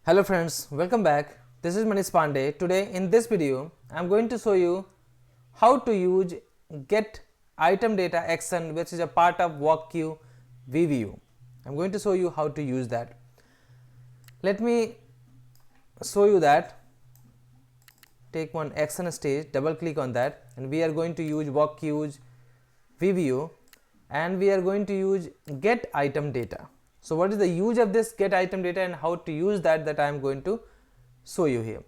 Hello friends, welcome back. This is Manish Pandey. Today in this video, I am going to show you how to use get item data action, which is a part of work queue VBO. I am going to show you how to use that. Let me show you that. Take one action stage, double click on that, and we are going to use work queues VBO, and we are going to use get item data. So what is the use of this get item data and how to use that I am going to show you here.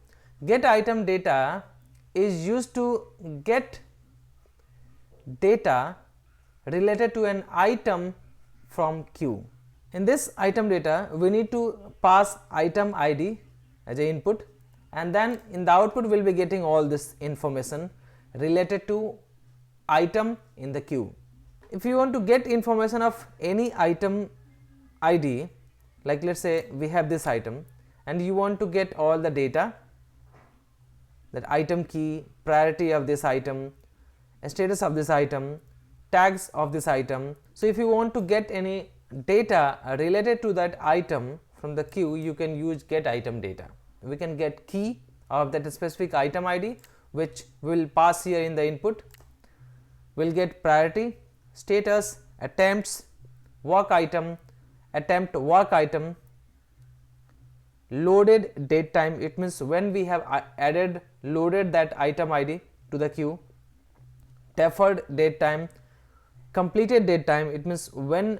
Get item data is used to get data related to an item from queue. In this item data, we need to pass item ID as an input, and then in the output we will be getting all this information related to item in the queue. If you want to get information of any item ID, like let's say we have this item and you want to get all the data, that item key, priority of this item, status of this item, tags of this item. So if you want to get any data related to that item from the queue, you can use get item data. We can get key of that specific item ID, which will pass here in the input. We'll get priority, status, attempts, work item, attempt work item, loaded date time. It means when we have loaded that item ID to the queue, deferred date time, completed date time. It means when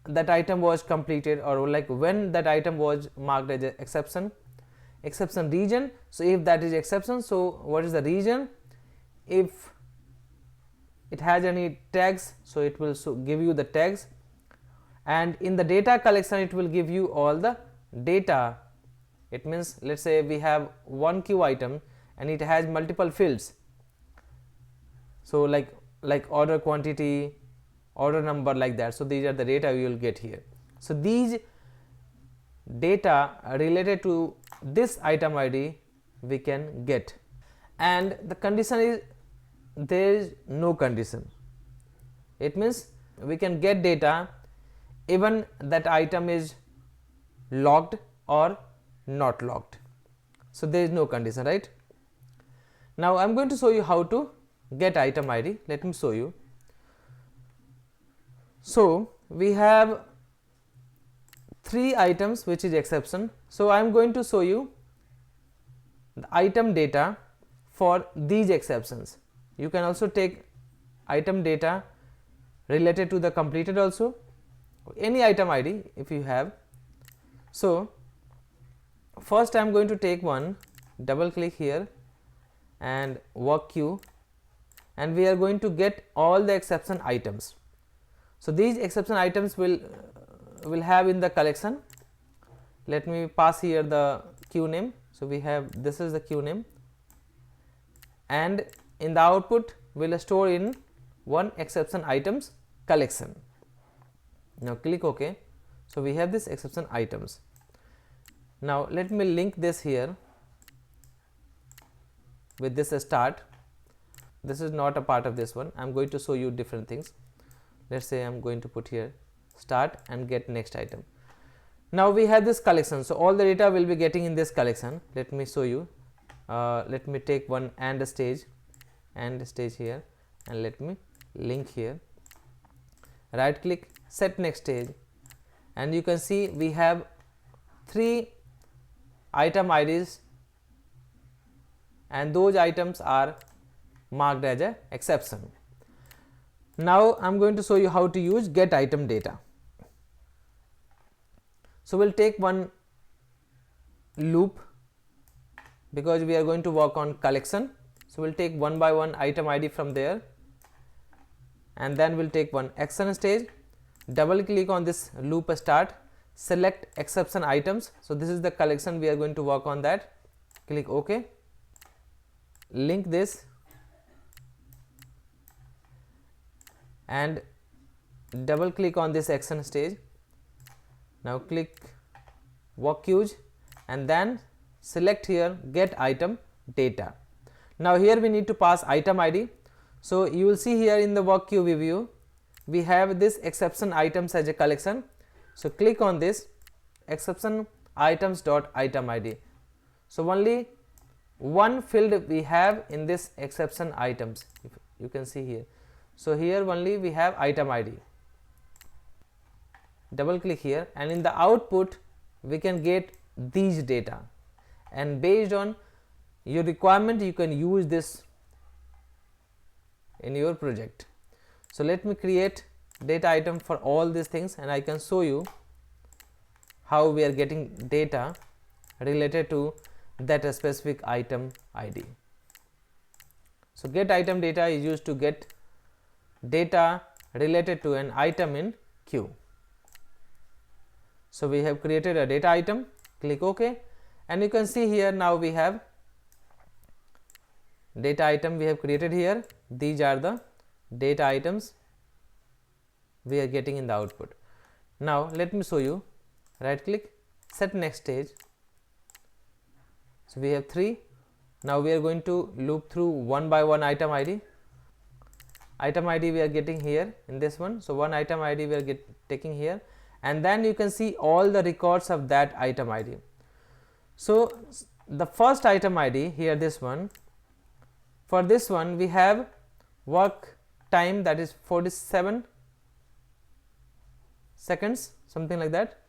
that item was completed, or like when that item was marked as an exception. Exception region. So if that is exception, so what is the region? If it has any tags, so it will give you the tags, and in the data collection it will give you all the data. It means let's say we have one queue item and it has multiple fields, so like order quantity, order number, like that. So these are the data you will get here. So these data related to this item ID we can get, and the condition is there is no condition. It means we can get data even that item is logged or not logged. So there is no condition, right? Now I am going to show you how to get item ID. Let me show you. So we have 3 items which is exception. So I am going to show you the item data for these exceptions. You can also take item data related to the completed also, any item ID if you have. So first I am going to take one, double click here and work queue, and we are going to get all the exception items. So these exception items will have in the collection. Let me pass here the queue name. So we have, this is the queue name, and in the output we will store in one exception items collection. Now click OK. So we have this exception items. Now let me link this here with this start. This is not a part of this one. I am going to show you different things. Let's say I am going to put here start and get next item. Now we have this collection, so all the data will be getting in this collection. Let me show you. Let me take one AND stage here, and let me link here. Right click, set next stage, and you can see we have 3 item IDs, and those items are marked as a exception. Now I am going to show you how to use get item data. So we will take one loop because we are going to work on collection. So we will take one by one item ID from there, and then we will take one action stage, double click on this loop start, select exception items. So this is the collection we are going to work on that. Click OK, link this and double click on this action stage. Now click work queues and then select here get item data. Now here we need to pass item ID. So you will see here in the work queue VBO we have this exception items as a collection. So click on this exception items.item id. So only one field we have in this exception items, if you can see here. So here only we have item id. Double click here, and in the output we can get these data, and based on your requirement you can use this in your project. So let me create data item for all these things, and I can show you how we are getting data related to that specific item id. So get item data is used to get data related to an item in queue. So we have created a data item, click OK, and you can see here now we have data item we have created here. These are the data items we are getting in the output. Now let me show you. Right click, set next stage. So we have 3. Now we are going to loop through one by one item id. Item id we are getting here in this one. So one item id we are taking here, and then you can see all the records of that item id. So the first item id here, this one, for this one we have work time, that is 47 seconds, something like that,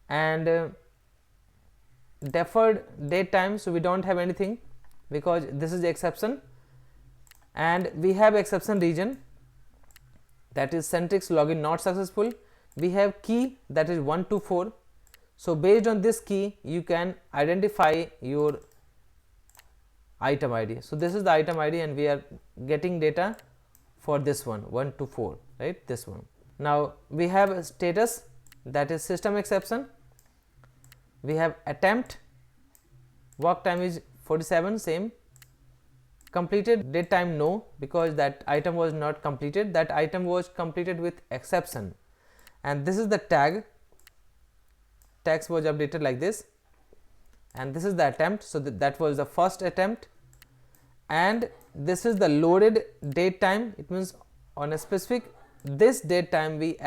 and deferred date time, so we don't have anything because this is the exception, and we have exception region, that is Centrix login not successful. We have key, that is 124. So based on this key you can identify your item id. So this is the item id, and we are getting data for this one, 124, right, this one. Now we have a status, that is system exception. We have attempt, work time is 47, same. Completed date time, no, because that item was not completed, that item was completed with exception. And this is the tag, tags was updated like this, and this is the attempt, so that was the first attempt, and this is the loaded date time. It means on a specific this date time we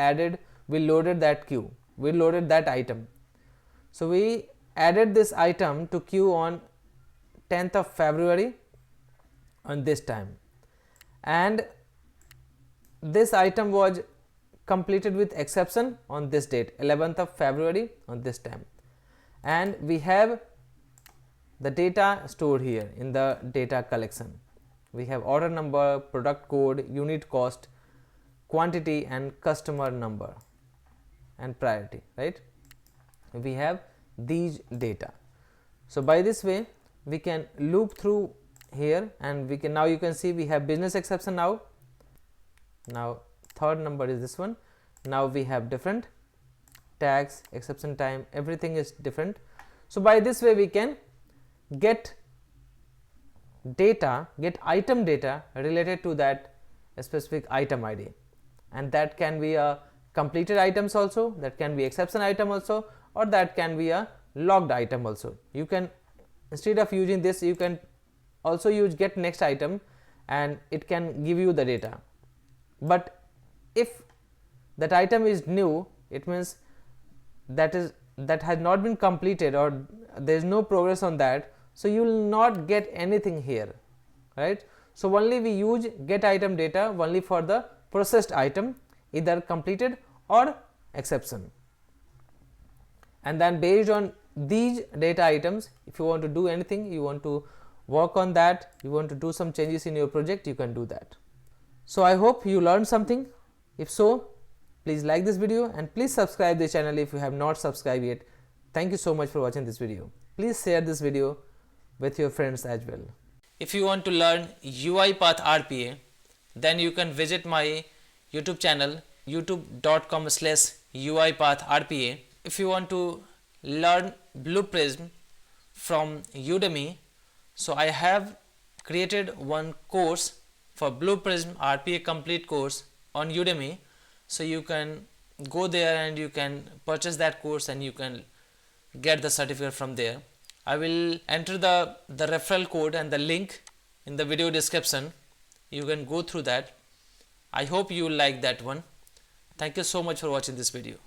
loaded that queue, we loaded that item. So we added this item to queue on 10th of February on this time, and this item was completed with exception on this date, 11th of February on this time, and we have the data stored here in the data collection. We have order number, product code, unit cost, quantity, and customer number and priority, right? We have these data. So by this way we can loop through here, and we can, now you can see we have business exception now. Now third number is this one. Now we have different tags, exception time, everything is different. So by this way we can get data, get item data related to that specific item id, and that can be a completed items also, that can be exception item also, or that can be a logged item also. You can, instead of using this, you can also use get next item, and it can give you the data. But if that item is new, it means that has not been completed, or there is no progress on that, so you will not get anything here, right? So only we use get item data only for the processed item, either completed or exception, and then based on these data items, if you want to do anything, you want to work on that, you want to do some changes in your project, you can do that. So I hope you learned something. If so, please like this video, and please subscribe the channel if you have not subscribed yet. Thank you so much for watching this video. Please share this video with your friends as well. If you want to learn UiPath RPA, then you can visit my YouTube channel, youtube.com/UiPathRPA. If you want to learn Blue Prism from Udemy, so I have created one course for Blue Prism RPA complete course on Udemy. So you can go there and you can purchase that course, and you can get the certificate from there. I will enter the referral code and the link in the video description. You can go through that. I hope you like that one. Thank you so much for watching this video.